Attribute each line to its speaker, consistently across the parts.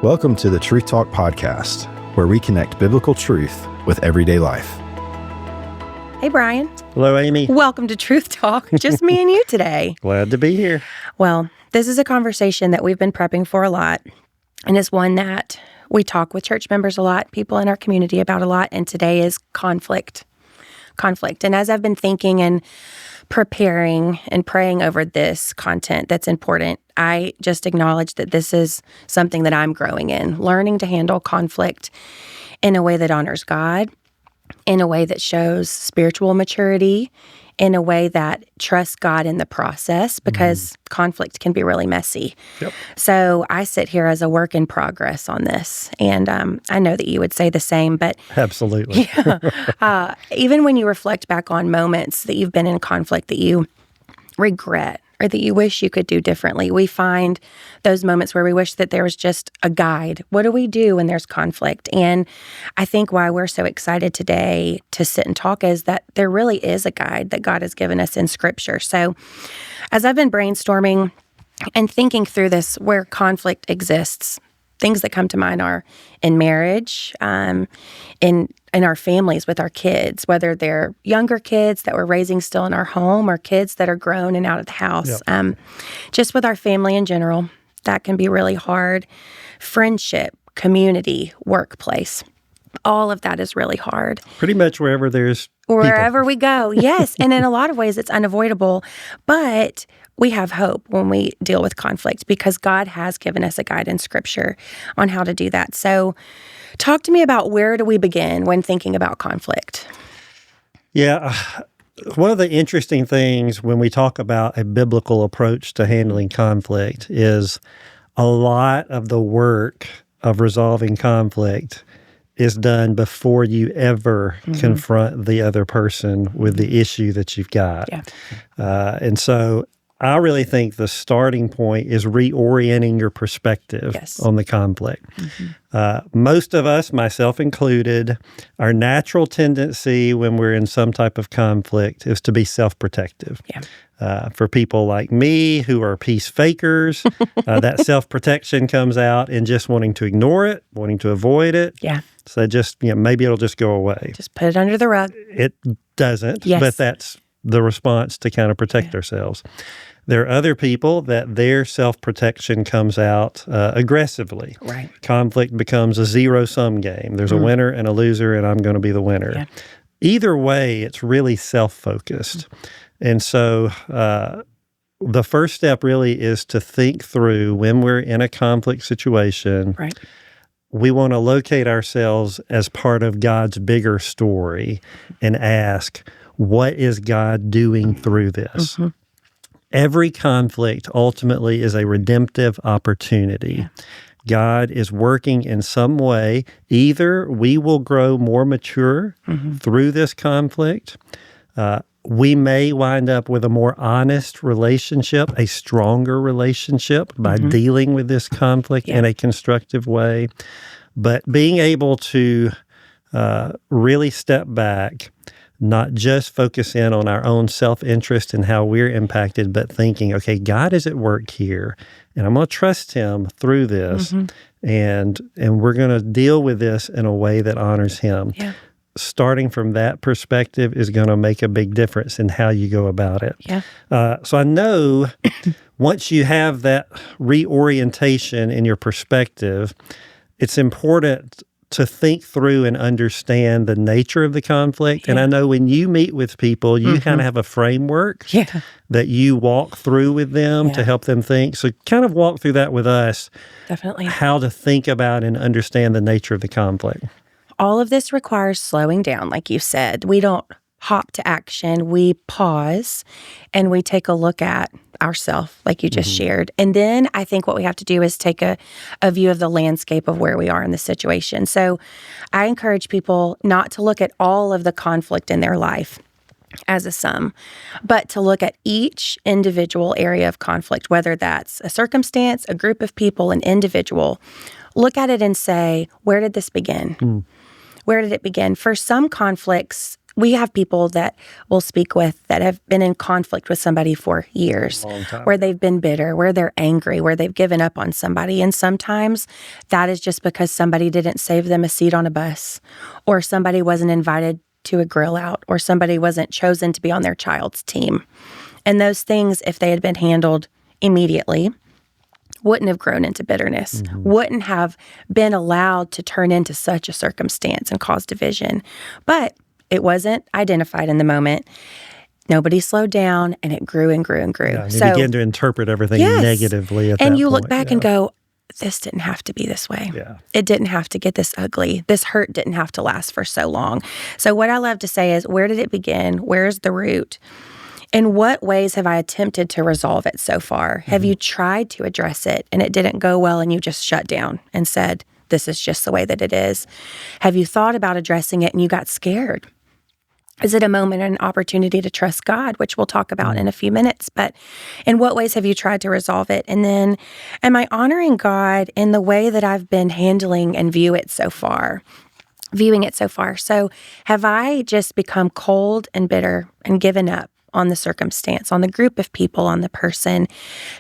Speaker 1: Welcome to the Truth Talk podcast, where we connect biblical truth with everyday life.
Speaker 2: Hey, Brian.
Speaker 3: Hello, Amy.
Speaker 2: Welcome to Truth Talk. Just me and you today.
Speaker 3: Glad to be here.
Speaker 2: Well, this is a conversation that we've been prepping for a lot, and it's one that we talk with church members a lot, people in our community about a lot, and today is conflict. And as I've been thinking and preparing and praying over this content that's important, I just acknowledge that this is something that I'm growing in, learning to handle conflict in a way that honors God, in a way that shows spiritual maturity, in a way that trusts God in the process, because conflict can be really messy.
Speaker 3: Yep.
Speaker 2: So I sit here as a work in progress on this, and I know that you would say the same, but
Speaker 3: Absolutely.
Speaker 2: yeah, even when you reflect back on moments that you've been in conflict that you regret or that you wish you could do differently, we find those moments where we wish that there was just a guide. What do we do when there's conflict? And I think why we're so excited today to sit and talk is that there really is a guide that God has given us in Scripture. So as I've been brainstorming and thinking through this, where conflict exists, things that come to mind are in marriage, in our families with our kids, whether they're younger kids that we're raising still in our home or kids that are grown and out of the house.
Speaker 3: Yep.
Speaker 2: Just with our family in general, that can be really hard. Friendship, community, workplace, all of that is really hard.
Speaker 3: Pretty much wherever there's
Speaker 2: Wherever
Speaker 3: people.
Speaker 2: we go, yes. And in a lot of ways, it's unavoidable. But we have hope when we deal with conflict because God has given us a guide in Scripture on how to do that. So talk to me about where do we begin when thinking about conflict?
Speaker 3: Yeah. One of the interesting things when we talk about a biblical approach to handling conflict is a lot of the work of resolving conflict is done before you ever confront the other person with the issue that you've got.
Speaker 2: Yeah.
Speaker 3: And so I really think the starting point is reorienting your perspective on the conflict. Most of us, myself included, our natural tendency when we're in some type of conflict is to be self-protective.
Speaker 2: Yeah.
Speaker 3: For people like me who are peace fakers, that self-protection comes out in just wanting to ignore it, wanting to avoid it.
Speaker 2: Yeah.
Speaker 3: So just, maybe it'll just go away.
Speaker 2: Just put it under the rug.
Speaker 3: It doesn't,
Speaker 2: Yes.
Speaker 3: but that's the response to kind of protect ourselves. There are other people that their self-protection comes out aggressively.
Speaker 2: Right.
Speaker 3: Conflict becomes a zero-sum game. There's a winner and a loser, and I'm going to be the winner.
Speaker 2: Yeah.
Speaker 3: Either way, it's really self-focused. And so the first step really is to think through when we're in a conflict situation.
Speaker 2: Right.
Speaker 3: We want to locate ourselves as part of God's bigger story and ask, what is God doing through this? Every conflict ultimately is a redemptive opportunity.
Speaker 2: Yeah.
Speaker 3: God is working in some way. Either we will grow more mature through this conflict. We may wind up with a more honest relationship, a stronger relationship by dealing with this conflict in a constructive way. But being able to really step back, not just focus in on our own self-interest and how we're impacted, but thinking, okay, God is at work here, and I'm going to trust Him through this, and we're going to deal with this in a way that honors Him.
Speaker 2: Yeah.
Speaker 3: Starting from that perspective is going to make a big difference in how you go about it.
Speaker 2: Yeah.
Speaker 3: So I know once you have that reorientation in your perspective, it's important to think through and understand the nature of the conflict. And I know when you meet with people, you kind of have a framework that you walk through with them to help them think. So kind of walk through that with us.
Speaker 2: Definitely.
Speaker 3: How to think about and understand the nature of the conflict.
Speaker 2: All of this requires slowing down, like you said. We don't hop to action. We pause and we take a look at ourselves, like you just shared. And then I think what we have to do is take a view of the landscape of where we are in the situation. So I encourage people not to look at all of the conflict in their life as a sum, but to look at each individual area of conflict, whether that's a circumstance, a group of people, an individual. Look at it and say, where did this begin? Where did it begin? For some conflicts, we have people that we'll speak with that have been in conflict with somebody for years,
Speaker 3: Long time.
Speaker 2: where they've been bitter, where they're angry, where they've given up on somebody. And sometimes that is just because somebody didn't save them a seat on a bus, or somebody wasn't invited to a grill out, or somebody wasn't chosen to be on their child's team. And those things, if they had been handled immediately, wouldn't have grown into bitterness, wouldn't have been allowed to turn into such a circumstance and cause division. But it wasn't identified in the moment. Nobody slowed down, and it grew and grew and grew.
Speaker 3: Yeah, and you begin to interpret everything negatively at that point.
Speaker 2: And you look back and go, this didn't have to be this way.
Speaker 3: Yeah.
Speaker 2: It didn't have to get this ugly. This hurt didn't have to last for so long. So what I love to say is, where did it begin? Where's the root? In what ways have I attempted to resolve it so far? Have you tried to address it and it didn't go well and you just shut down and said, this is just the way that it is? Have you thought about addressing it and you got scared? Is it a moment and an opportunity to trust God, which we'll talk about in a few minutes? But in what ways have you tried to resolve it? And then, am I honoring God in the way that I've been handling and viewing it so far? So have I just become cold and bitter and given up on the circumstance, on the group of people, on the person?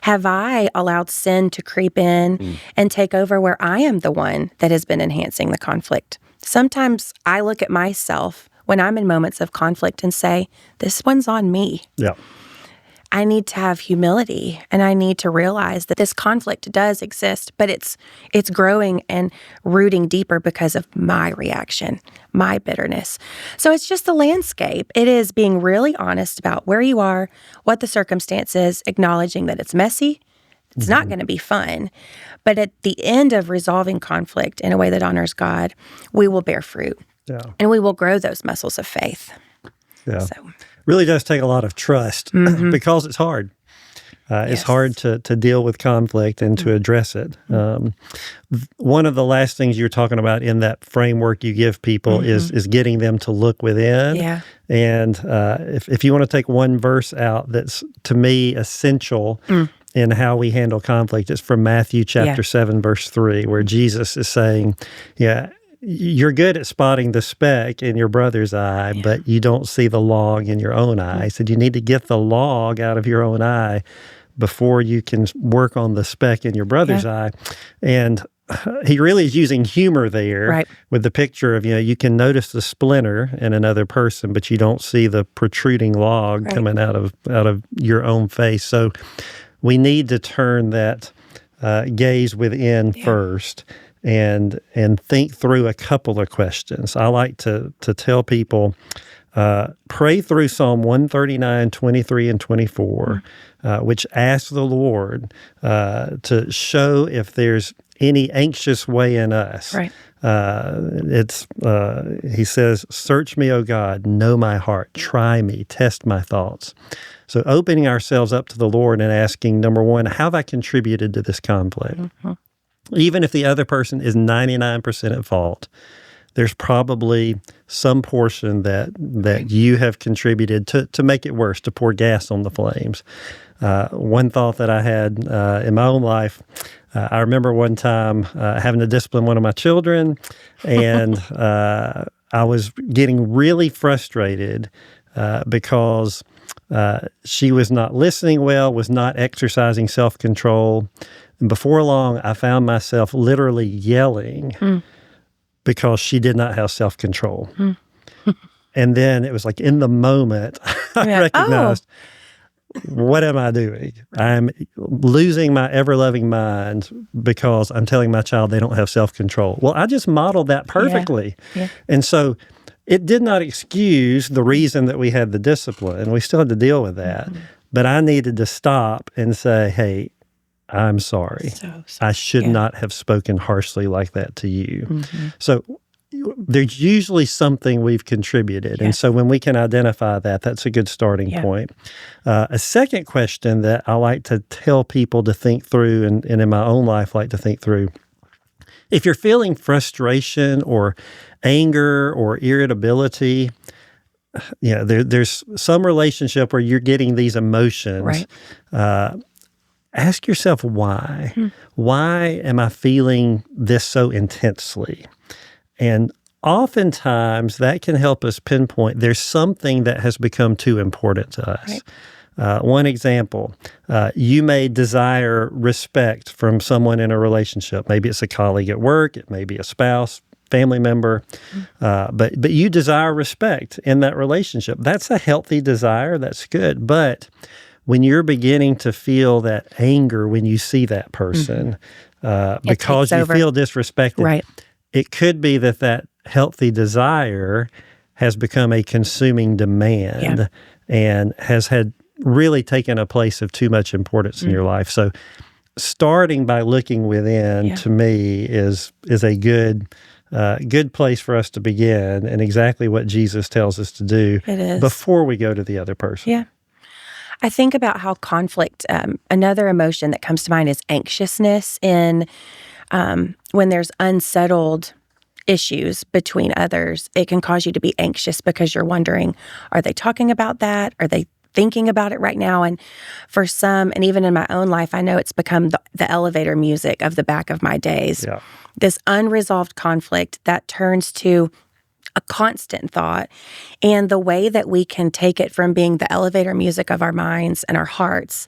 Speaker 2: Have I allowed sin to creep in and take over where I am the one that has been enhancing the conflict? Sometimes I look at myself when I'm in moments of conflict and say, this one's on me.
Speaker 3: Yeah.
Speaker 2: I need to have humility, and I need to realize that this conflict does exist, but it's growing and rooting deeper because of my reaction, my bitterness. So it's just the landscape. It is being really honest about where you are, what the circumstance is, acknowledging that it's messy. It's not going to be fun. But at the end of resolving conflict in a way that honors God, we will bear fruit.
Speaker 3: Yeah.
Speaker 2: And we will grow those muscles of faith.
Speaker 3: Yeah.
Speaker 2: So.
Speaker 3: Really does take a lot of trust because it's hard. It's hard to deal with conflict and to address it. One of the last things you're talking about in that framework you give people is getting them to look within.
Speaker 2: Yeah.
Speaker 3: And if you want to take one verse out that's, to me, essential in how we handle conflict, it's from Matthew chapter 7, verse 3, where Jesus is saying, you're good at spotting the speck in your brother's eye, but you don't see the log in your own eye. He said you need to get the log out of your own eye before you can work on the speck in your brother's eye. And he really is using humor there with the picture of, you can notice the splinter in another person, but you don't see the protruding log coming out of your own face. So we need to turn that gaze within first. And think through a couple of questions. I like to tell people, pray through Psalm 139, 23, and 24, which asks the Lord to show if there's any anxious way in us.
Speaker 2: Right.
Speaker 3: He says, search me, O God, know my heart, try me, test my thoughts. So opening ourselves up to the Lord and asking, number one, how have I contributed to this conflict? Even if the other person is 99% at fault, there's probably some portion that you have contributed to make it worse, to pour gas on the flames. One thought that I had in my own life, I remember one time having to discipline one of my children, and I was getting really frustrated because she was not listening well, was not exercising self-control. And before long, I found myself literally yelling because she did not have self-control. And then it was like in the moment, I recognized, what am I doing? I'm losing my ever-loving mind because I'm telling my child they don't have self-control. Well, I just modeled that perfectly.
Speaker 2: Yeah.
Speaker 3: And so it did not excuse the reason that we had the discipline. We still had to deal with that. But I needed to stop and say, hey, I'm sorry. I should not have spoken harshly like that to you. So there's usually something we've contributed. And so when we can identify that, that's a good starting point. A second question that I like to tell people to think through, and in my own life like to think through, if you're feeling frustration or anger or irritability, there's some relationship where you're getting these emotions. Ask yourself why. Why am I feeling this so intensely? And oftentimes that can help us pinpoint there's something that has become too important to us.
Speaker 2: Right.
Speaker 3: One example, you may desire respect from someone in a relationship. Maybe it's a colleague at work, it may be a spouse, family member, but you desire respect in that relationship. That's a healthy desire. That's good. But when you're beginning to feel that anger when you see that person because you feel disrespected,
Speaker 2: right.
Speaker 3: It could be that healthy desire has become a consuming demand and has really taken a place of too much importance in your life. So starting by looking within, to me, is a good place for us to begin, and exactly what Jesus tells us to do before we go to the other person.
Speaker 2: Yeah. I think about how conflict, another emotion that comes to mind is anxiousness in when there's unsettled issues between others. It can cause you to be anxious because you're wondering, are they talking about that? Are they thinking about it right now? And for some, and even in my own life, I know it's become the elevator music of the back of my days.
Speaker 3: Yeah.
Speaker 2: This unresolved conflict that turns to a constant thought, and the way that we can take it from being the elevator music of our minds and our hearts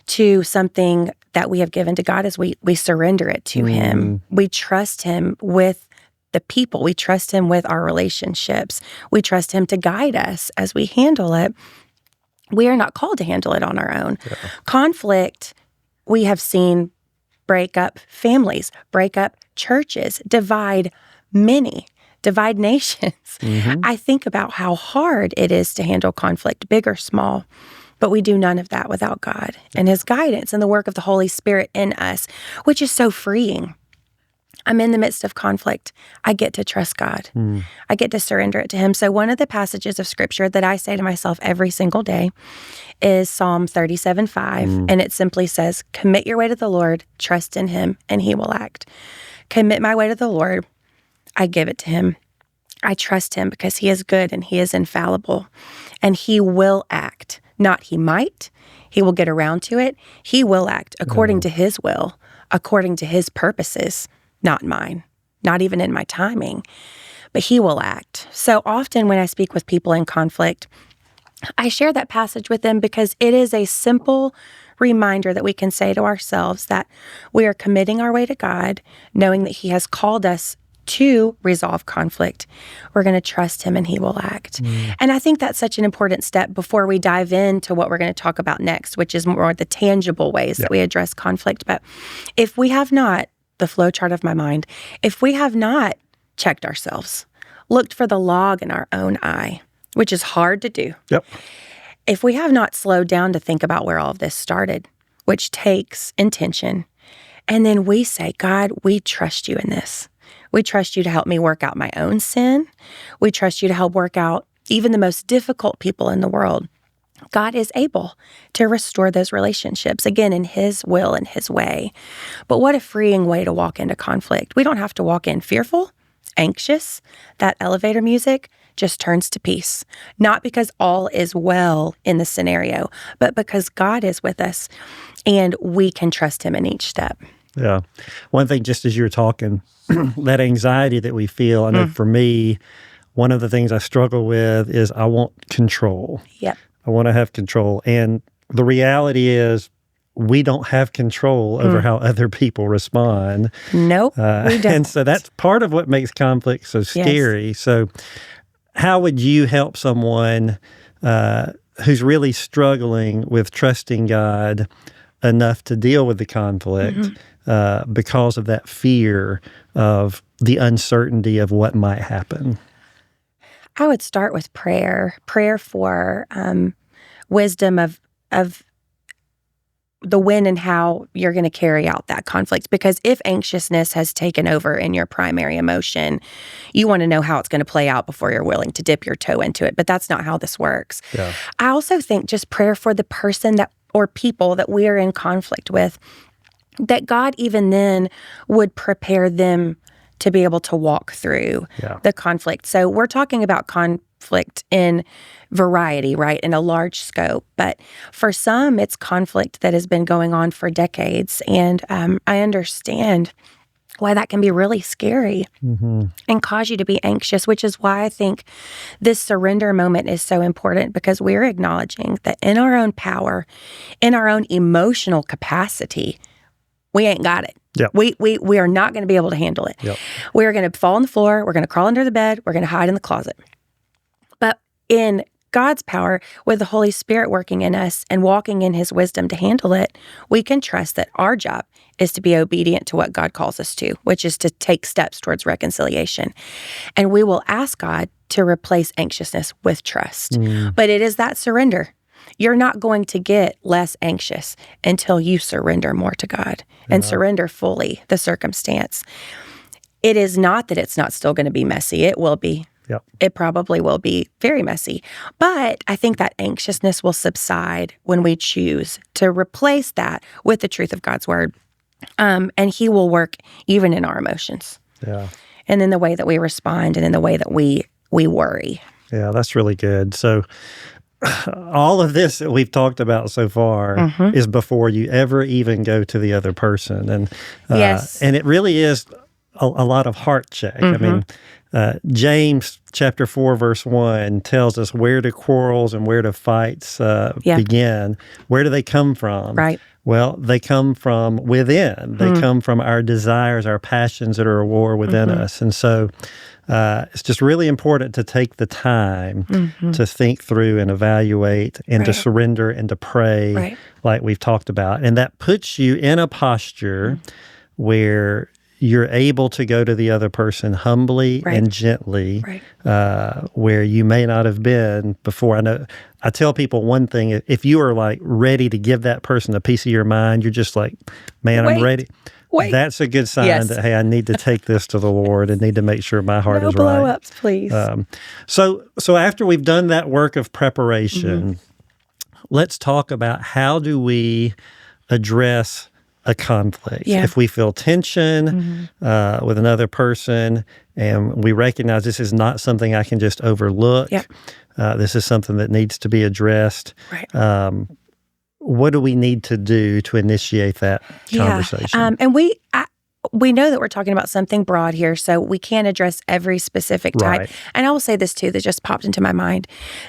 Speaker 2: to something that we have given to God is we surrender it to Him. We trust Him with the people. We trust Him with our relationships. We trust Him to guide us as we handle it. We are not called to handle it on our own. Yeah. Conflict, we have seen break up families, break up churches, divide nations. I think about how hard it is to handle conflict, big or small, but we do none of that without God and His guidance and the work of the Holy Spirit in us, which is so freeing. I'm in the midst of conflict. I get to trust God. I get to surrender it to Him. So one of the passages of Scripture that I say to myself every single day is Psalm 37:5, and it simply says, commit your way to the Lord, trust in Him, and He will act. Commit my way to the Lord. I give it to Him. I trust Him because He is good and He is infallible, and He will act. Not He might. He will get around to it. He will act according to His will, according to His purposes. Not mine, not even in my timing, but He will act. So often when I speak with people in conflict, I share that passage with them because it is a simple reminder that we can say to ourselves that we are committing our way to God, knowing that He has called us to resolve conflict. We're going to trust Him and He will act. And I think that's such an important step before we dive into what we're going to talk about next, which is more the tangible ways that we address conflict. But if we have not, the flow chart of my mind, if we have not checked ourselves, looked for the log in our own eye, which is hard to do.
Speaker 3: Yep.
Speaker 2: If we have not slowed down to think about where all of this started, which takes intention, and then we say, God, we trust You in this. We trust You to help me work out my own sin. We trust You to help work out even the most difficult people in the world. God is able to restore those relationships, again, in His will and His way. But what a freeing way to walk into conflict. We don't have to walk in fearful, anxious. That elevator music just turns to peace. Not because all is well in the scenario, but because God is with us and we can trust Him in each step.
Speaker 3: Yeah. One thing, just as you were talking, that anxiety that we feel, I know for me, one of the things I struggle with is I want control.
Speaker 2: Yep.
Speaker 3: I want to have control. And the reality is we don't have control over how other people respond.
Speaker 2: Nope, we don't.
Speaker 3: And so that's part of what makes conflict so scary. Yes. So how would you help someone who's really struggling with trusting God enough to deal with the conflict because of that fear of the uncertainty of what might happen?
Speaker 2: I would start with prayer for wisdom of the when and how you're going to carry out that conflict. Because if anxiousness has taken over in your primary emotion, you want to know how it's going to play out before you're willing to dip your toe into it. But that's not how this works. Yeah. I also think just prayer for the person or people that we are in conflict with, that God even then would prepare them to be able to walk through the conflict. So we're talking about conflict in variety, right, in a large scope. But for some, it's conflict that has been going on for decades. And I understand why that can be really scary and cause you to be anxious, which is why I think this surrender moment is so important, because we're acknowledging that in our own power, in our own emotional capacity, we ain't got it.
Speaker 3: Yep.
Speaker 2: We are not going to be able to handle it.
Speaker 3: Yep.
Speaker 2: We're going to fall on the floor. We're going to crawl under the bed. We're going to hide in the closet. But in God's power, with the Holy Spirit working in us and walking in His wisdom to handle it, we can trust that our job is to be obedient to what God calls us to, which is to take steps towards reconciliation. And we will ask God to replace anxiousness with trust. But it is that surrender. You're not going to get less anxious until you surrender more to God and surrender fully the circumstance. It is not that it's not still going to be messy. It will be.
Speaker 3: Yep.
Speaker 2: It probably will be very messy. But I think that anxiousness will subside when we choose to replace that with the truth of God's word. And He will work even in our emotions.
Speaker 3: Yeah.
Speaker 2: And in the way that we respond and in the way that we worry.
Speaker 3: Yeah, that's really good. So all of this that we've talked about so far is before you ever even go to the other person. And
Speaker 2: Yes.
Speaker 3: And it really is a lot of heart check. I mean, James chapter 4, verse 1 tells us where do quarrels and where do fights begin. Where do they come from?
Speaker 2: Right.
Speaker 3: Well, they come from within. They come from our desires, our passions that are at war within us. And so it's just really important to take the time to think through and evaluate and to surrender and to pray like we've talked about. And that puts you in a posture where you're able to go to the other person humbly and gently, where you may not have been before. I tell people one thing: if you are like ready to give that person a piece of your mind, you're just like, man, I'm ready. That's a good sign that, hey, I need to take this to the Lord and need to make sure my heart is right.
Speaker 2: No blow-ups, please.
Speaker 3: So after we've done that work of preparation, let's talk about how do we address a conflict. If we feel tension with another person and we recognize this is not something I can just overlook, this is something that needs to be addressed, what do we need to do to initiate that conversation?
Speaker 2: And we know that we're talking about something broad here, so we can't address every specific type. And I will say this too, that just popped into my mind.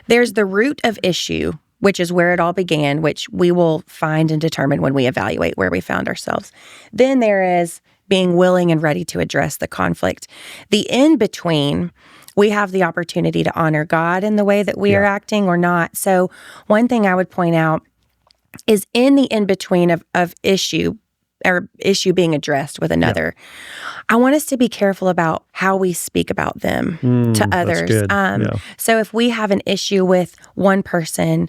Speaker 2: There's the root of issue, which is where it all began, which we will find and determine when we evaluate where we found ourselves. Then there is being willing and ready to address the conflict. The in-between, we have the opportunity to honor God in the way that we are acting or not. So one thing I would point out is in the in-between of issue being addressed with another, I want us to be careful about how we speak about them to others.
Speaker 3: That's good.
Speaker 2: So if we have an issue with one person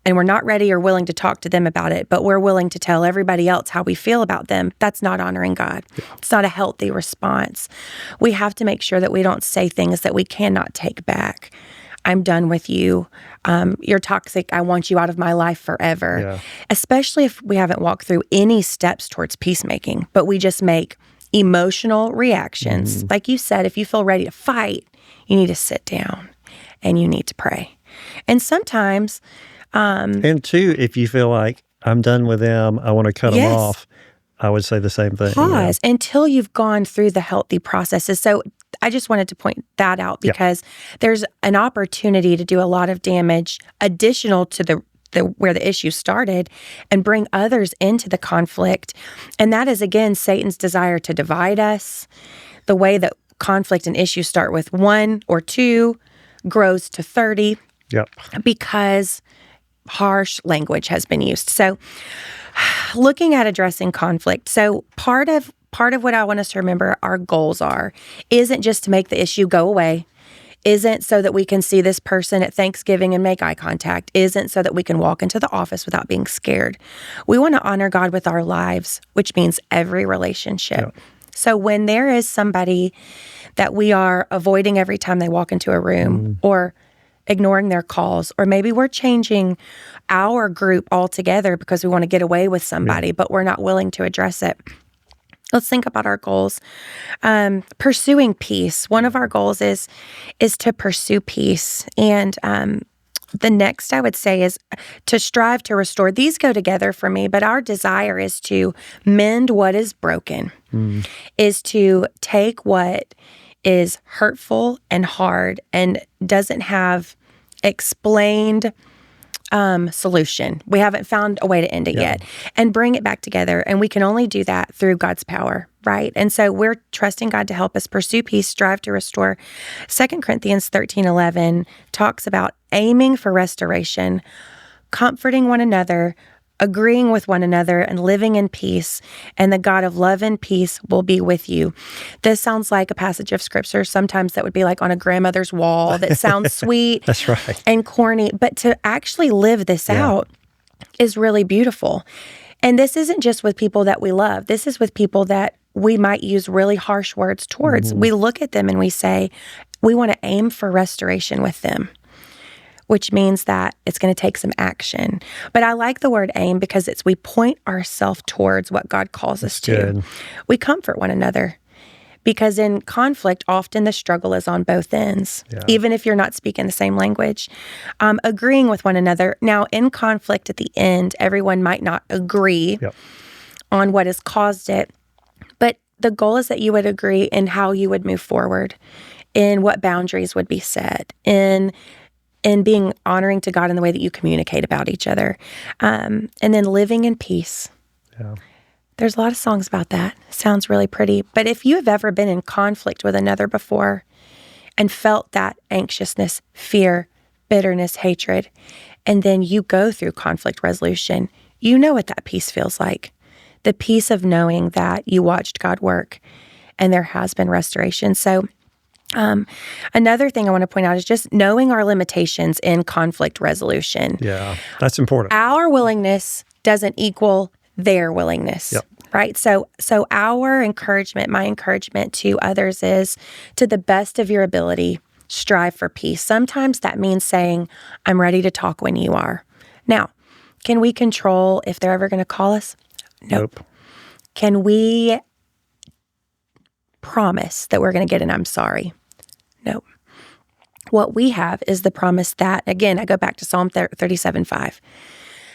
Speaker 2: and we're not ready or willing to talk to them about it, but we're willing to tell everybody else how we feel about them, that's not honoring God. It's not a healthy response. We have to make sure that we don't say things that we cannot take back. I'm done with you. You're toxic. I want you out of my life forever. Especially if we haven't walked through any steps towards peacemaking, but we just make emotional reactions. Like you said, if you feel ready to fight, you need to sit down and you need to pray. And sometimes...
Speaker 3: and two, if you feel like I'm done with them, I want to cut them off, I would say the same thing.
Speaker 2: Pause until you've gone through the healthy processes. So I just wanted to point that out because there's an opportunity to do a lot of damage additional to the where the issue started and bring others into the conflict. And that is, again, Satan's desire to divide us. The way that conflict and issues start with 1 or 2 grows to 30 because harsh language has been used. So looking at addressing conflict. So part of what I want us to remember our goals isn't just to make the issue go away, isn't so that we can see this person at Thanksgiving and make eye contact, isn't so that we can walk into the office without being scared. We want to honor God with our lives, which means every relationship. So when there is somebody that we are avoiding every time they walk into a room or ignoring their calls, or maybe we're changing our group altogether because we want to get away with somebody, but we're not willing to address it. Let's think about our goals. Pursuing peace. One of our goals is to pursue peace. And The next I would say is to strive to restore. These go together for me, but our desire is to mend what is broken, is to take what is hurtful and hard and doesn't have explained solution. We haven't found a way to end it yet, and bring it back together. And we can only do that through God's power, right? And so we're trusting God to help us pursue peace, strive to restore. 2 Corinthians 13:11 talks about aiming for restoration, comforting one another, agreeing with one another, and living in peace, and the God of love and peace will be with you. This sounds like a passage of scripture sometimes that would be like on a grandmother's wall that sounds sweet
Speaker 3: That's right.
Speaker 2: and corny, but to actually live this out is really beautiful. And this isn't just with people that we love. This is with people that we might use really harsh words towards. We look at them and we say, we want to aim for restoration with them, which means that it's going to take some action. But I like the word aim because we point ourselves towards what God calls us to.
Speaker 3: Good.
Speaker 2: We comfort one another because in conflict, often the struggle is on both ends, even if you're not speaking the same language. Agreeing with one another. Now, in conflict at the end, everyone might not agree on what has caused it, but the goal is that you would agree in how you would move forward, in what boundaries would be set, in being honoring to God in the way that you communicate about each other. And then living in peace.
Speaker 3: Yeah.
Speaker 2: There's a lot of songs about that. Sounds really pretty. But if you have ever been in conflict with another before and felt that anxiousness, fear, bitterness, hatred, and then you go through conflict resolution, you know what that peace feels like. The peace of knowing that you watched God work and there has been restoration. So another thing I want to point out is just knowing our limitations in conflict resolution.
Speaker 3: Yeah, that's important.
Speaker 2: Our willingness doesn't equal their willingness, right? So our encouragement, my encouragement to others is, to the best of your ability, strive for peace. Sometimes that means saying, I'm ready to talk when you are. Now, can we control if they're ever going to call us? Nope. Can we promise that we're going to get an I'm sorry? No. What we have is the promise that, again, I go back to Psalm 37:5.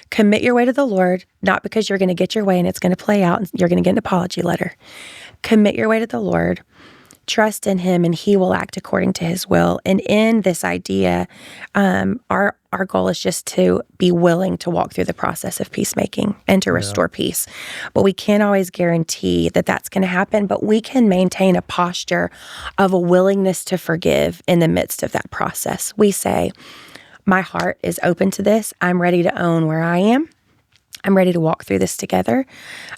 Speaker 2: Commit your way to the Lord, not because you're going to get your way and it's going to play out and you're going to get an apology letter. Commit your way to the Lord, trust in Him, and He will act according to His will. And in this idea, our goal is just to be willing to walk through the process of peacemaking and to restore peace. But we can't always guarantee that that's going to happen, but we can maintain a posture of a willingness to forgive in the midst of that process. We say, my heart is open to this. I'm ready to own where I am. I'm ready to walk through this together.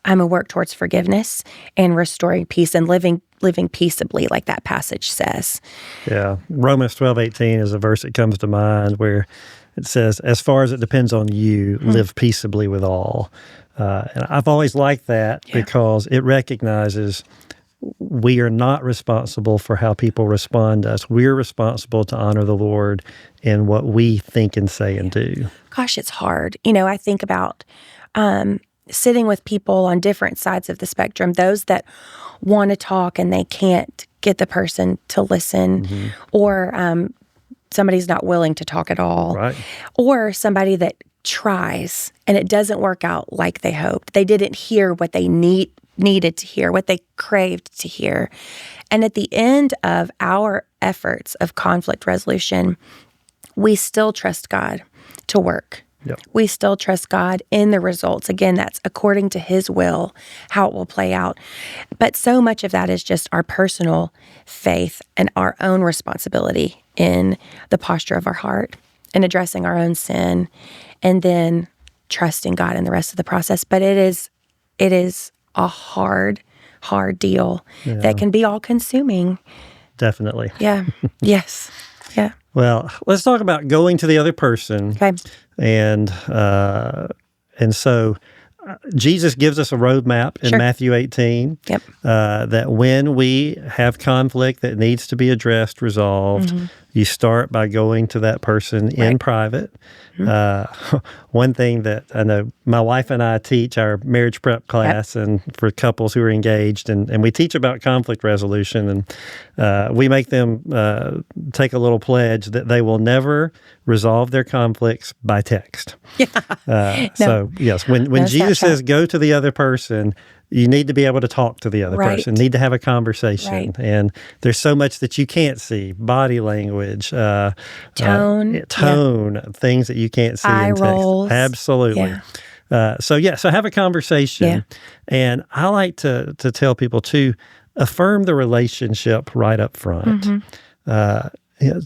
Speaker 2: I'm going to work towards forgiveness and restoring peace and living peaceably, like that passage says.
Speaker 3: Yeah. Romans 12:18 is a verse that comes to mind where it says, as far as it depends on you, live peaceably with all. And I've always liked that because it recognizes we are not responsible for how people respond to us. We're responsible to honor the Lord in what we think and say and do.
Speaker 2: Gosh, it's hard. I think about sitting with people on different sides of the spectrum, those that want to talk and they can't get the person to listen, or somebody's not willing to talk at all, or somebody that tries and it doesn't work out like they hoped. They didn't hear what they needed to hear, what they craved to hear. And at the end of our efforts of conflict resolution, we still trust God to work. We still trust God in the results. Again, that's according to His will, how it will play out. But so much of that is just our personal faith and our own responsibility in the posture of our heart and addressing our own sin and then trusting God in the rest of the process. But it is a hard deal that can be all-consuming.
Speaker 3: Definitely.
Speaker 2: Yeah. Yes. Yeah.
Speaker 3: Well, let's talk about going to the other person.
Speaker 2: Okay.
Speaker 3: And so Jesus gives us a roadmap in Matthew 18 that when we have conflict that needs to be addressed, resolved, You start by going to that person in private. One thing that I know my wife and I teach our marriage prep class and for couples who are engaged, and we teach about conflict resolution, and we make them take a little pledge that they will never resolve their conflicts by text. So, yes, when Jesus says go to the other person, you need to be able to talk to the other person, need to have a conversation. And there's so much that you can't see, body language, tone, things that you can't see in text.
Speaker 2: Rolls.
Speaker 3: Absolutely. So have a conversation. And I like to tell people to affirm the relationship right up front.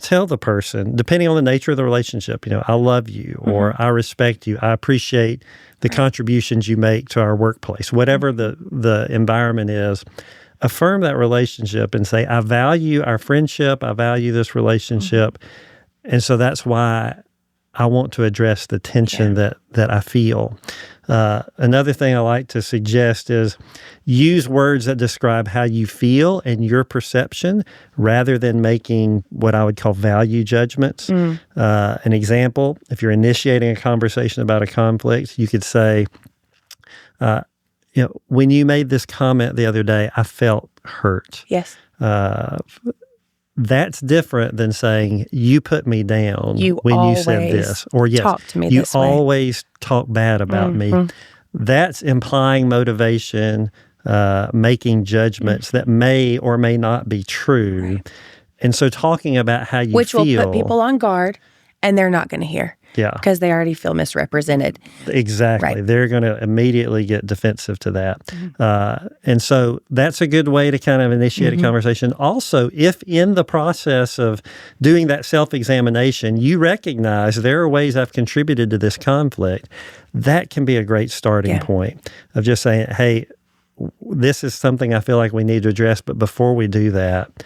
Speaker 3: Tell the person, depending on the nature of the relationship, I love you, or I respect you. I appreciate the contributions you make to our workplace, whatever the environment is. Affirm that relationship and say, I value our friendship. I value this relationship. And so that's why I want to address the tension that I feel. Another thing I like to suggest is use words that describe how you feel and your perception rather than making what I would call value judgments. An example, if you're initiating a conversation about a conflict, you could say, when you made this comment the other day, I felt hurt.
Speaker 2: Yes.
Speaker 3: That's different than saying, you put me down when you said this. Or, yes,
Speaker 2: talk to me
Speaker 3: you
Speaker 2: this way.
Speaker 3: Always talk bad about me. That's implying motivation, making judgments that may or may not be true.
Speaker 2: Right.
Speaker 3: And so talking about how you
Speaker 2: Which
Speaker 3: feel.
Speaker 2: will put people on guard, and they're not going to hear.
Speaker 3: Yeah.
Speaker 2: Because they already feel misrepresented.
Speaker 3: Exactly.
Speaker 2: Right.
Speaker 3: They're going to immediately get defensive to that. And so that's a good way to kind of initiate a conversation. Also, if in the process of doing that self-examination, you recognize there are ways I've contributed to this conflict, that can be a great starting point of just saying, hey, this is something I feel like we need to address, but before we do that,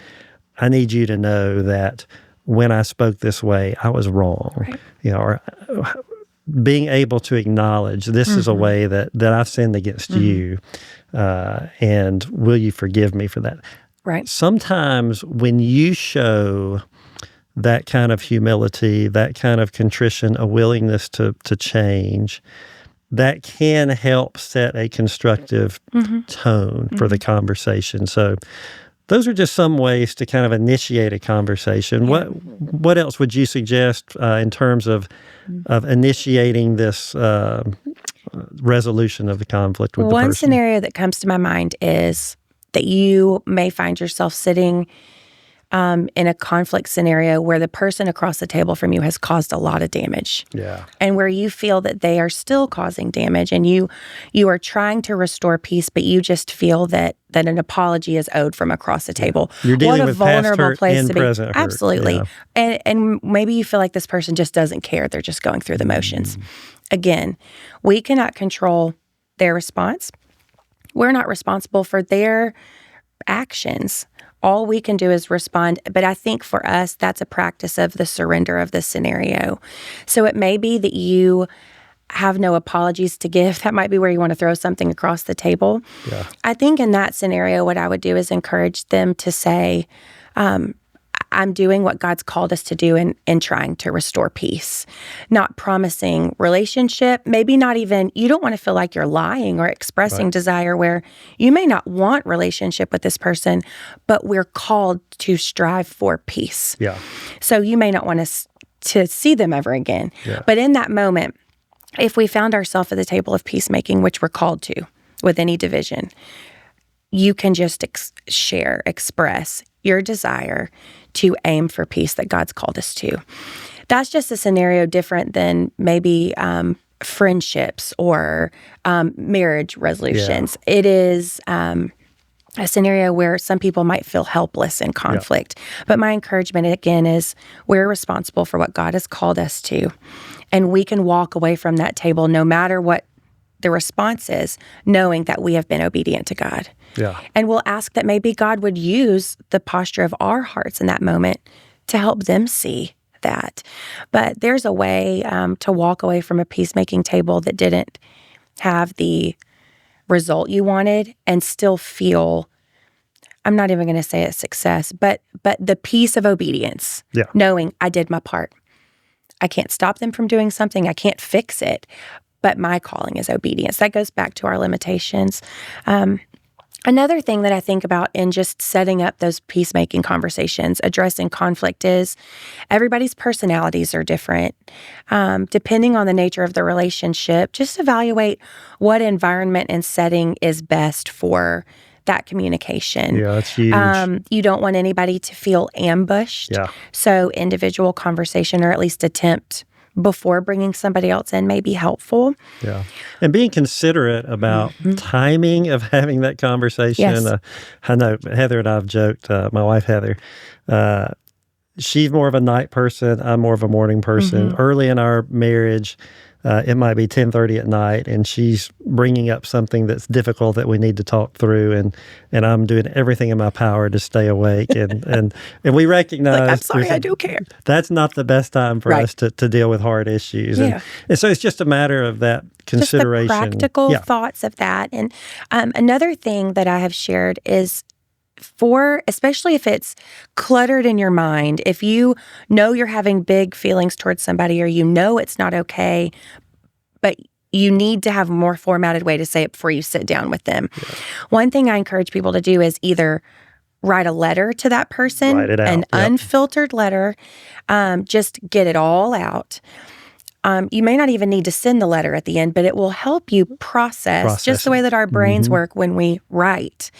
Speaker 3: I need you to know that when I spoke this way, I was wrong.
Speaker 2: Right.
Speaker 3: Or being able to acknowledge this is a way that I've sinned against you, and will you forgive me for that?
Speaker 2: Right.
Speaker 3: Sometimes when you show that kind of humility, that kind of contrition, a willingness to change, that can help set a constructive tone for the conversation. So those are just some ways to kind of initiate a conversation. What else would you suggest in terms of initiating this resolution of the conflict with the person?
Speaker 2: One scenario that comes to my mind is that you may find yourself sitting in a conflict scenario where the person across the table from you has caused a lot of damage.
Speaker 3: Yeah.
Speaker 2: And where you feel that they are still causing damage, and you are trying to restore peace, but you just feel that an apology is owed from across the table.
Speaker 3: You're dealing with past hurt and
Speaker 2: to be.
Speaker 3: present hurt.
Speaker 2: Absolutely. Yeah. And maybe you feel like this person just doesn't care. They're just going through the motions. Again, we cannot control their response. We're not responsible for their actions. All we can do is respond. But I think for us, that's a practice of the surrender of the scenario. So it may be that you have no apologies to give. That might be where you want to throw something across the table.
Speaker 3: Yeah.
Speaker 2: I think in that scenario, what I would do is encourage them to say, I'm doing what God's called us to do in trying to restore peace, not promising relationship, maybe not even, you don't want to feel like you're lying or expressing desire where you may not want relationship with this person, but we're called to strive for peace.
Speaker 3: Yeah.
Speaker 2: So you may not want to see them ever again.
Speaker 3: Yeah.
Speaker 2: But in that moment, if we found ourselves at the table of peacemaking, which we're called to with any division, you can just express your desire to aim for peace that God's called us to. That's just a scenario different than maybe friendships or marriage resolutions. Yeah. It is a scenario where some people might feel helpless in conflict. Yeah. But my encouragement, again, is we're responsible for what God has called us to. And we can walk away from that table no matter what the response is, knowing that we have been obedient to God.
Speaker 3: Yeah.
Speaker 2: And we'll ask that maybe God would use the posture of our hearts in that moment to help them see that. But there's a way to walk away from a peacemaking table that didn't have the result you wanted and still feel I'm not even going to say it's success, but the peace of obedience,
Speaker 3: Yeah.
Speaker 2: knowing I did my part. I can't stop them from doing something. I can't fix it, but my calling is obedience. That goes back to our limitations. Another thing that I think about in just setting up those peacemaking conversations, addressing conflict, is everybody's personalities are different. Depending on the nature of the relationship, just evaluate what environment and setting is best for that communication.
Speaker 3: Yeah, that's huge.
Speaker 2: You don't want anybody to feel ambushed.
Speaker 3: Yeah.
Speaker 2: So individual conversation, or at least attempt before bringing somebody else in, may be helpful.
Speaker 3: Yeah. And being considerate about timing of having that conversation.
Speaker 2: Yes.
Speaker 3: I know Heather and I have joked, my wife Heather, she's more of a night person. I'm more of a morning person. Early in our marriage, it might be 10:30 at night, and she's bringing up something that's difficult that we need to talk through, and I'm doing everything in my power to stay awake. And we recognize,
Speaker 2: Like, I'm sorry, I do care.
Speaker 3: That's not the best time for us to deal with hard issues.
Speaker 2: Yeah.
Speaker 3: And so it's just a matter of that consideration.
Speaker 2: Just the practical thoughts of that. And another thing that I have shared is, especially if it's cluttered in your mind, if you know you're having big feelings towards somebody, or you know it's not okay, but you need to have a more formatted way to say it before you sit down with them. Yeah. One thing I encourage people to do is either write a letter to that person, an unfiltered letter, just get it all out. You may not even need to send the letter at the end, but it will help you process just the way that our brains work when we write.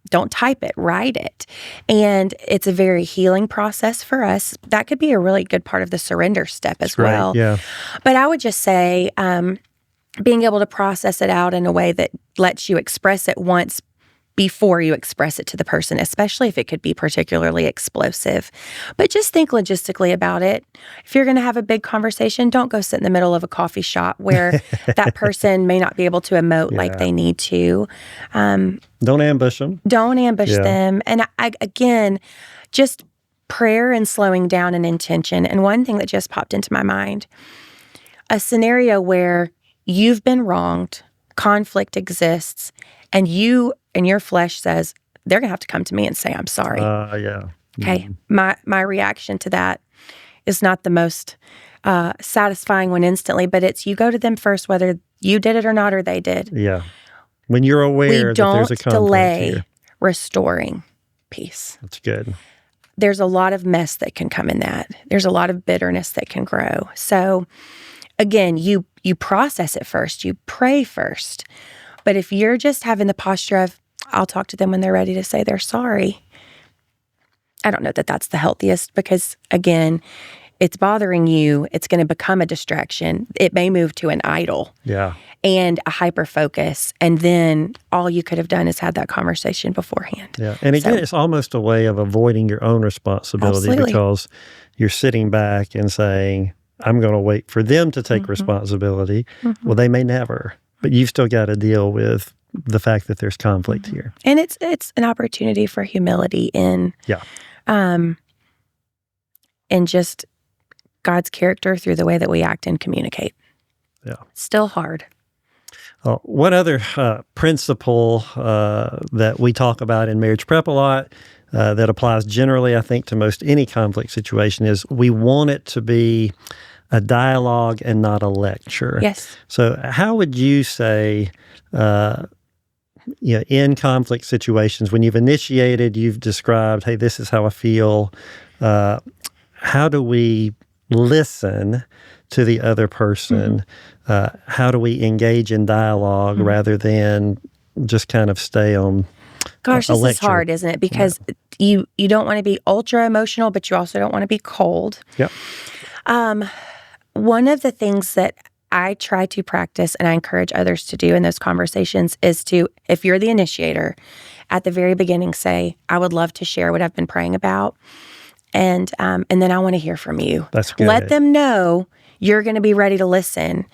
Speaker 2: Don't type it, write it. And it's a very healing process for us. That could be a really good part of the surrender step as well.
Speaker 3: Yeah.
Speaker 2: But I would just say being able to process it out in a way that lets you express it once before you express it to the person, especially if it could be particularly explosive. But just think logistically about it. If you're going to have a big conversation, don't go sit in the middle of a coffee shop where that person may not be able to emote like they need to.
Speaker 3: Don't ambush them.
Speaker 2: Don't ambush them. And again, just prayer and slowing down and intention. And one thing that just popped into my mind, a scenario where you've been wronged, conflict exists, and your flesh says, they're going to have to come to me and say, I'm sorry. Okay. My reaction to that is not the most satisfying one instantly, but it's you go to them first, whether you did it or not, or they did.
Speaker 3: Yeah. When you're aware that there's a conflict
Speaker 2: delay
Speaker 3: here.
Speaker 2: Restoring peace.
Speaker 3: That's good.
Speaker 2: There's a lot of mess that can come in that. There's a lot of bitterness that can grow. So again, you process it first. You pray first. But if you're just having the posture of, I'll talk to them when they're ready to say they're sorry, I don't know that that's the healthiest, because, again, it's bothering you. It's going to become a distraction. It may move to an idol and a hyper-focus. And then all you could have done is had that conversation beforehand.
Speaker 3: Yeah. And again, it's almost a way of avoiding your own responsibility because you're sitting back and saying, I'm going to wait for them to take responsibility. Well, they may never. But you've still got to deal with the fact that there's conflict here.
Speaker 2: And it's an opportunity for humility in just God's character through the way that we act and communicate.
Speaker 3: Yeah.
Speaker 2: Still hard.
Speaker 3: One other principle that we talk about in Marriage Prep a lot that applies generally, I think, to most any conflict situation is we want it to be a dialogue and not a lecture.
Speaker 2: Yes.
Speaker 3: So how would you say, in conflict situations, when you've initiated, you've described, hey, this is how I feel, how do we listen to the other person? How do we engage in dialogue rather than just kind of stay on
Speaker 2: Gosh, this is hard, isn't it? Because you don't want to be ultra emotional, but you also don't want to be cold.
Speaker 3: Yep.
Speaker 2: One of the things that I try to practice and I encourage others to do in those conversations is to, if you're the initiator, at the very beginning say, I would love to share what I've been praying about. And then I want to hear from you.
Speaker 3: That's good.
Speaker 2: Let them know you're going to be ready to listen,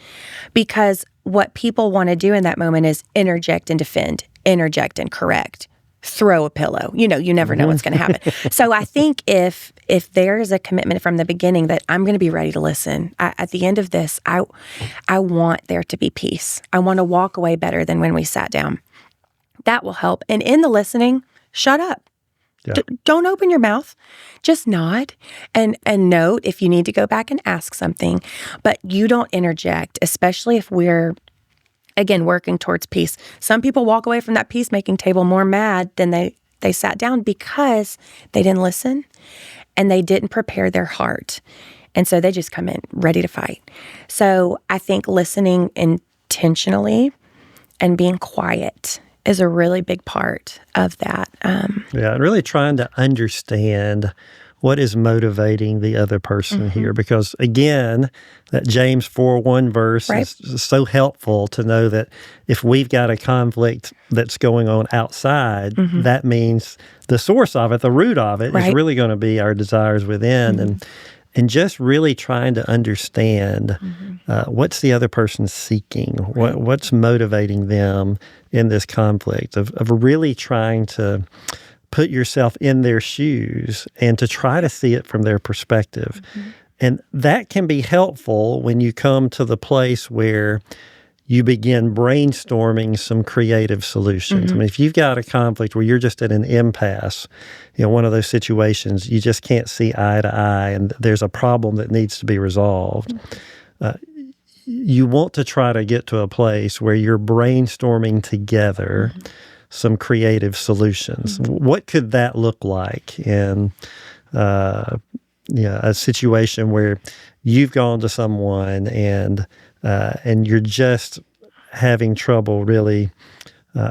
Speaker 2: because what people want to do in that moment is interject and defend, interject and correct, throw a pillow. You never know what's going to happen. So I think if there is a commitment from the beginning that I'm going to be ready to listen, at the end of this, I want there to be peace. I want to walk away better than when we sat down. That will help. And in the listening, shut up.
Speaker 3: Yeah.
Speaker 2: Don't open your mouth. Just nod and note if you need to go back and ask something. But you don't interject, especially if we're, again, working towards peace. Some people walk away from that peacemaking table more mad than they sat down because they didn't listen and they didn't prepare their heart. And so they just come in ready to fight. So I think listening intentionally and being quiet is a really big part of that.
Speaker 3: Yeah, and really trying to understand what is motivating the other person here. Because again, that James 4:1 verse is so helpful to know that if we've got a conflict that's going on outside, that means the source of it, the root of it, is really going to be our desires within. And just really trying to understand what's the other person seeking, what's motivating them in this conflict, of really trying to put yourself in their shoes and to try to see it from their perspective. And that can be helpful when you come to the place where you begin brainstorming some creative solutions. I mean, if you've got a conflict where you're just at an impasse, one of those situations, you just can't see eye to eye and there's a problem that needs to be resolved. You want to try to get to a place where you're brainstorming together some creative solutions. What could that look like in a situation where you've gone to someone and you're just having trouble really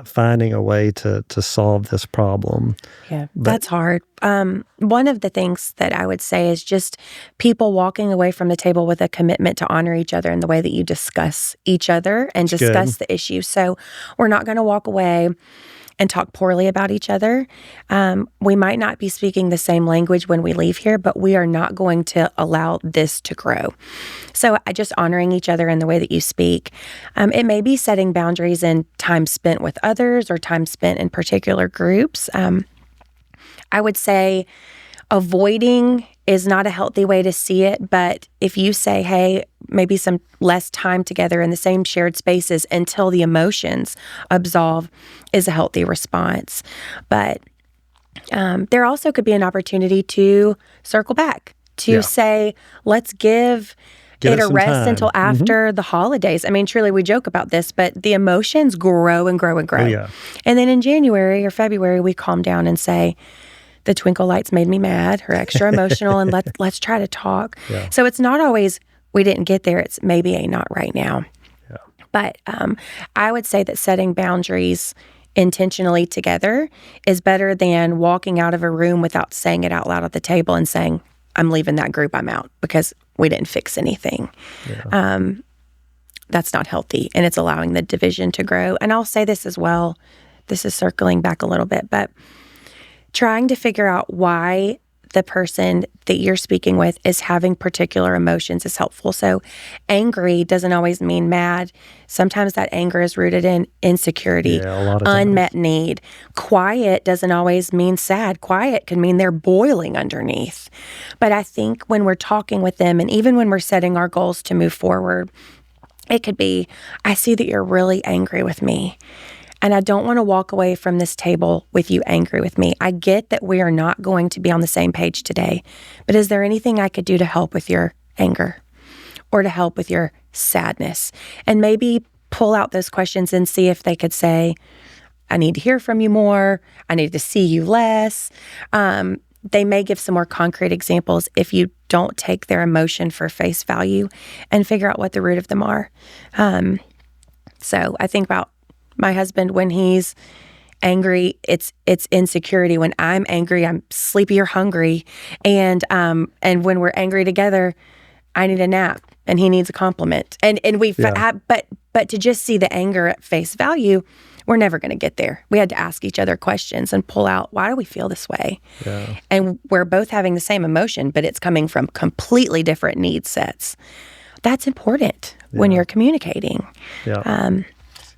Speaker 3: finding a way to solve this problem?
Speaker 2: Yeah, that's hard. One of the things that I would say is just people walking away from the table with a commitment to honor each other in the way that you discuss each other and discuss the issue. So we're not going to walk away and talk poorly about each other. We might not be speaking the same language when we leave here, but we are not going to allow this to grow. So just honoring each other in the way that you speak. It may be setting boundaries in time spent with others or time spent in particular groups. I would say avoiding is not a healthy way to see it, but if you say, hey, maybe some less time together in the same shared spaces until the emotions absolve is a healthy response. But there also could be an opportunity to circle back, to say, let's give it a rest until after the holidays. I mean, truly, we joke about this, but the emotions grow and grow and grow.
Speaker 3: Oh, yeah.
Speaker 2: And then in January or February, we calm down and say, the twinkle lights made me mad or extra emotional, and let's try to talk. Yeah. So it's not always we didn't get there. It's maybe a not right now. Yeah. But I would say that setting boundaries intentionally together is better than walking out of a room without saying it out loud at the table and saying, I'm leaving that group, I'm out, because we didn't fix anything. Yeah. That's not healthy, and it's allowing the division to grow. And I'll say this as well. This is circling back a little bit, but trying to figure out why the person that you're speaking with is having particular emotions is helpful. So angry doesn't always mean mad. Sometimes that anger is rooted in insecurity, unmet need. Quiet doesn't always mean sad. Quiet can mean they're boiling underneath. But I think when we're talking with them, and even when we're setting our goals to move forward, it could be, I see that you're really angry with me. And I don't want to walk away from this table with you angry with me. I get that we are not going to be on the same page today, but is there anything I could do to help with your anger or to help with your sadness? And maybe pull out those questions and see if they could say, I need to hear from you more. I need to see you less. They may give some more concrete examples if you don't take their emotion for face value and figure out what the root of them are. So I think about my husband, when he's angry, it's insecurity. When I'm angry, I'm sleepy or hungry. And when we're angry together, I need a nap and he needs a compliment. And we've but to just see the anger at face value, we're never going to get there. We had to ask each other questions and pull out, why do we feel this way? Yeah. And we're both having the same emotion, but it's coming from completely different need sets. That's important when you're communicating.
Speaker 3: Yeah.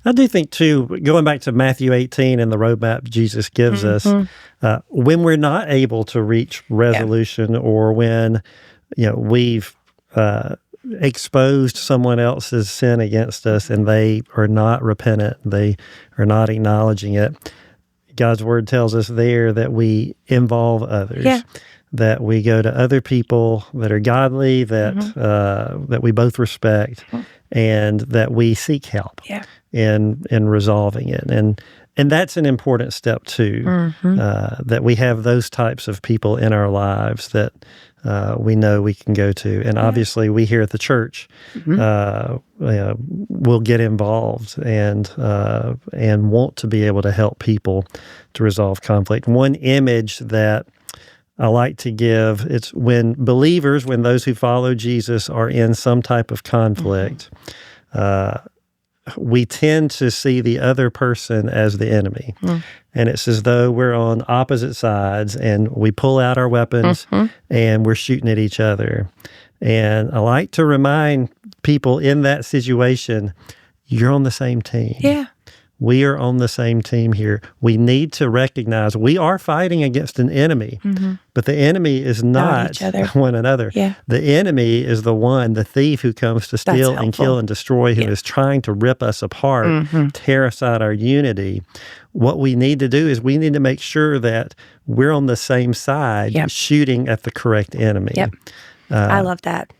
Speaker 3: I do think, too, going back to Matthew 18 and the roadmap Jesus gives us, when we're not able to reach resolution or when we've exposed someone else's sin against us and they are not repentant, they are not acknowledging it, God's word tells us there that we involve others.
Speaker 2: Yeah.
Speaker 3: That we go to other people that are godly, that that we both respect, and that we seek help in resolving it. And that's an important step too, that we have those types of people in our lives that we know we can go to. And obviously we here at the church will get involved and want to be able to help people to resolve conflict. One image that I like to give, it's when believers, when those who follow Jesus are in some type of conflict, we tend to see the other person as the enemy. And it's as though we're on opposite sides and we pull out our weapons and we're shooting at each other. And I like to remind people in that situation, you're on the same team.
Speaker 2: Yeah.
Speaker 3: We are on the same team here. We need to recognize we are fighting against an enemy, but the enemy is not
Speaker 2: each other.
Speaker 3: one another.
Speaker 2: Yeah.
Speaker 3: The enemy is the thief who comes to steal and kill and destroy, who is trying to rip us apart, tear aside our unity. What we need to do is we need to make sure that we're on the same side, shooting at the correct enemy.
Speaker 2: Yep. I love that.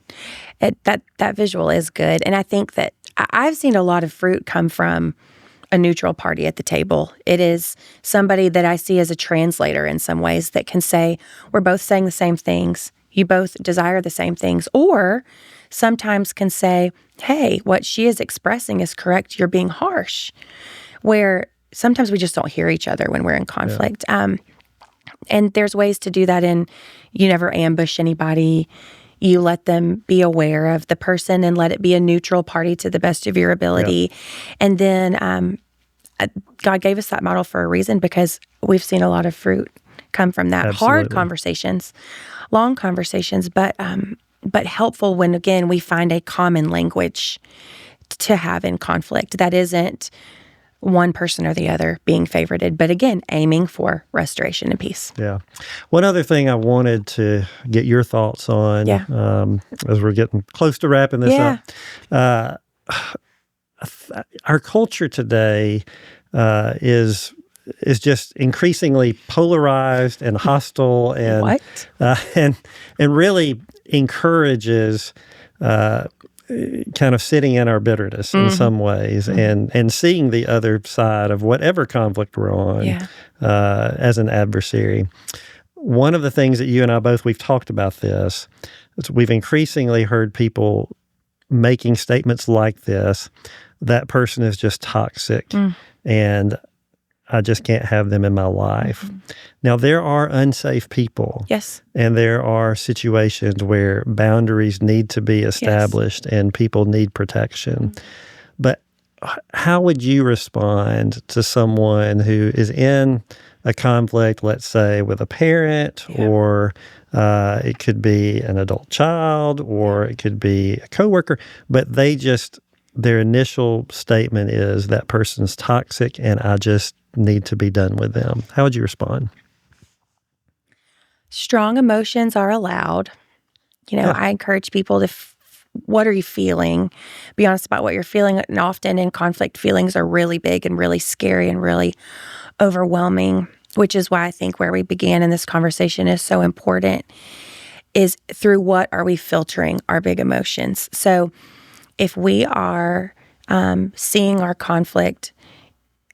Speaker 2: That visual is good. And I think that I've seen a lot of fruit come from a neutral party at the table. It is somebody that I see as a translator in some ways that can say, we're both saying the same things. You both desire the same things. Or sometimes can say, hey, what she is expressing is correct. You're being harsh. Where sometimes we just don't hear each other when we're in conflict. And there's ways to do that you never ambush anybody. You let them be aware of the person and let it be a neutral party to the best of your ability. And then God gave us that model for a reason because we've seen a lot of fruit come from that.
Speaker 3: Absolutely.
Speaker 2: Hard conversations, long conversations, but helpful when, again, we find a common language to have in conflict that isn't one person or the other being favorited, but again, aiming for restoration and peace.
Speaker 3: Yeah. One other thing I wanted to get your thoughts on as we're getting close to wrapping this up. Our culture today is just increasingly polarized and hostile and really encourages kind of sitting in our bitterness in some ways and seeing the other side of whatever conflict we're on as an adversary. One of the things that you and I both, we've talked about this, is we've increasingly heard people making statements like this, that person is just toxic and I just can't have them in my life. Now, there are unsafe people.
Speaker 2: Yes.
Speaker 3: And there are situations where boundaries need to be established and people need protection. But how would you respond to someone who is in a conflict, let's say, with a parent or it could be an adult child or it could be a coworker, but their initial statement is that person's toxic and I just need to be done with them. How would you respond?
Speaker 2: Strong emotions are allowed. I encourage people to, what are you feeling? Be honest about what you're feeling. And often in conflict, feelings are really big and really scary and really overwhelming, which is why I think where we began in this conversation is so important, is through what are we filtering our big emotions. So if we are seeing our conflict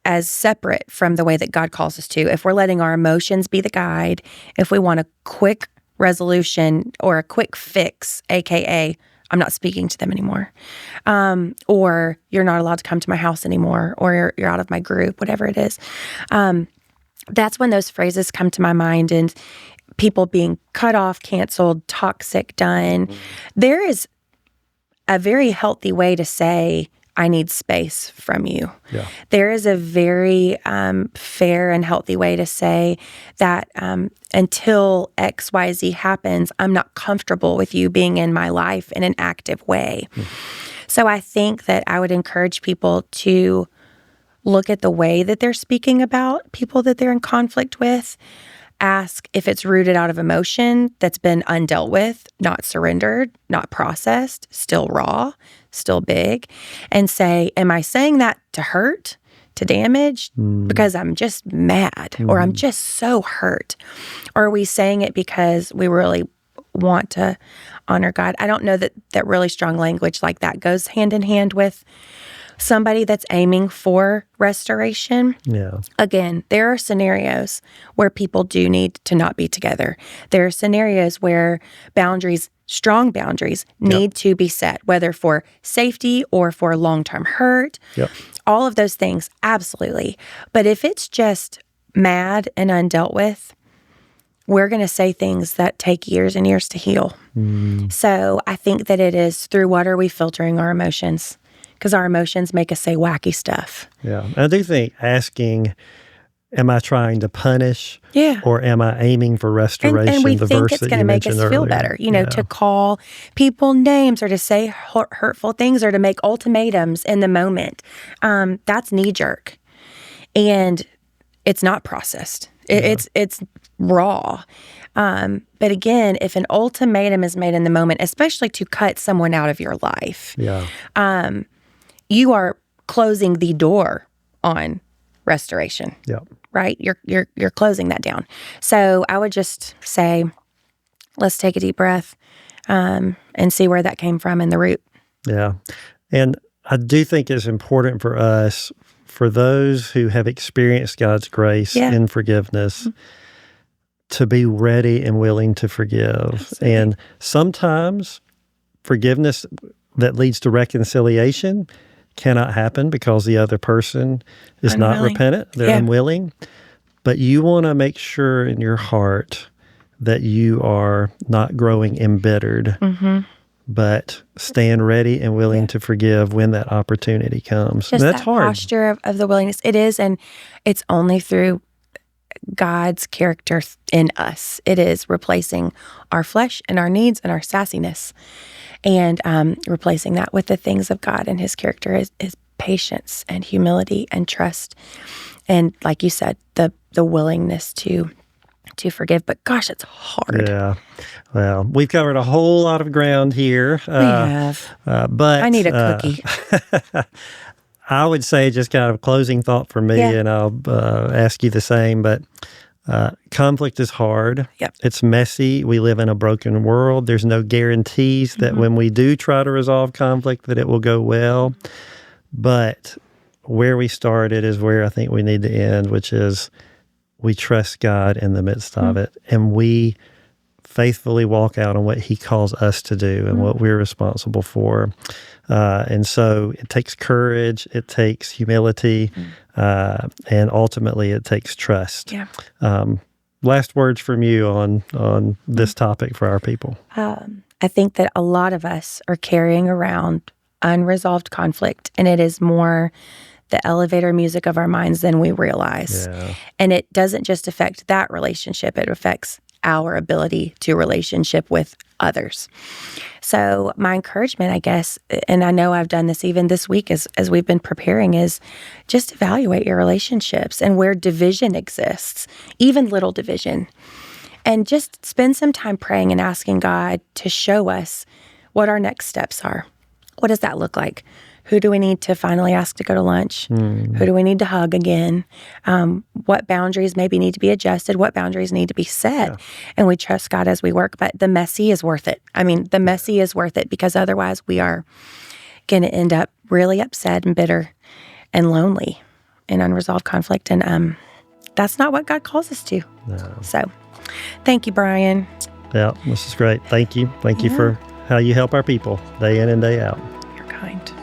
Speaker 2: as separate from the way that God calls us to, if we're letting our emotions be the guide, if we want a quick resolution or a quick fix, aka I'm not speaking to them anymore, or you're not allowed to come to my house anymore, or you're out of my group, whatever it is, that's when those phrases come to my mind, and people being cut off, canceled, toxic, done. There is a very healthy way to say, I need space from you. Yeah. There is a very fair and healthy way to say that until XYZ happens, I'm not comfortable with you being in my life in an active way. So I think that I would encourage people to look at the way that they're speaking about people that they're in conflict with. Ask if it's rooted out of emotion that's been undealt with, not surrendered, not processed, still raw, still big, and say, am I saying that to hurt, to damage because I'm just mad or I'm just so hurt? Or are we saying it because we really want to honor God? I don't know that really strong language like that goes hand in hand with somebody that's aiming for restoration.
Speaker 3: Yeah.
Speaker 2: Again, there are scenarios where people do need to not be together. There are scenarios where strong boundaries need to be set, whether for safety or for long-term hurt.
Speaker 3: Yep.
Speaker 2: All of those things, absolutely. But if it's just mad and undealt with, we're going to say things that take years and years to heal. So I think that it is through what are we filtering our emotions? Because our emotions make us say wacky stuff.
Speaker 3: Yeah. I do think asking, am I trying to punish?
Speaker 2: Yeah.
Speaker 3: Or am I aiming for restoration?
Speaker 2: And we
Speaker 3: the
Speaker 2: think
Speaker 3: verse
Speaker 2: it's
Speaker 3: that
Speaker 2: going to
Speaker 3: you
Speaker 2: make us
Speaker 3: mentioned
Speaker 2: feel
Speaker 3: earlier.
Speaker 2: better, to call people names or to say hurtful things or to make ultimatums in the moment. That's knee-jerk. And it's not processed. It's raw. But again, if an ultimatum is made in the moment, especially to cut someone out of your life, you are closing the door on restoration.
Speaker 3: Yeah.
Speaker 2: Right? You're closing that down. So I would just say, let's take a deep breath and see where that came from in the root.
Speaker 3: Yeah. And I do think it's important for us, for those who have experienced God's grace and forgiveness, to be ready and willing to forgive.
Speaker 2: Absolutely.
Speaker 3: And sometimes forgiveness that leads to reconciliation cannot happen because the other person is not
Speaker 2: Unwilling.
Speaker 3: repentant. They're unwilling. But you want to make sure in your heart that you are not growing embittered, but stand ready and willing to forgive when that opportunity comes.
Speaker 2: Just
Speaker 3: That's
Speaker 2: that
Speaker 3: hard.
Speaker 2: posture of the willingness. It is, and it's only through God's character in us. It is replacing our flesh and our needs and our sassiness, and replacing that with the things of God and His character is patience and humility and trust, and like you said, the willingness to forgive. But gosh, it's hard.
Speaker 3: Yeah. Well, we've covered a whole lot of ground here.
Speaker 2: We have.
Speaker 3: But
Speaker 2: I need a cookie.
Speaker 3: I would say just kind of a closing thought for me, and I'll ask you the same, but conflict is hard.
Speaker 2: Yep.
Speaker 3: It's messy. We live in a broken world. There's no guarantees that when we do try to resolve conflict that it will go well. But where we started is where I think we need to end, which is we trust God in the midst of it, and we faithfully walk out on what He calls us to do and what we're responsible for. And so it takes courage, it takes humility, and ultimately it takes trust.
Speaker 2: Yeah.
Speaker 3: Last words from you on this topic for our people.
Speaker 2: I think that a lot of us are carrying around unresolved conflict, and it is more the elevator music of our minds than we realize.
Speaker 3: Yeah.
Speaker 2: And it doesn't just affect that relationship, it affects our ability to relationship with others. So my encouragement, I guess, and I know I've done this even this week as we've been preparing, is just evaluate your relationships and where division exists, even little division. And just spend some time praying and asking God to show us what our next steps are. What does that look like? Who do we need to finally ask to go to lunch? Who do we need to hug again? What boundaries maybe need to be adjusted? What boundaries need to be set? Yeah. And we trust God as we work, but the messy is worth it. I mean, the messy is worth it because otherwise we are going to end up really upset and bitter and lonely in unresolved conflict. And that's not what God calls us to. No. So thank you, Brian.
Speaker 3: Yeah, this is great. Thank you. Thank you for how you help our people day in and day out.
Speaker 2: You're kind.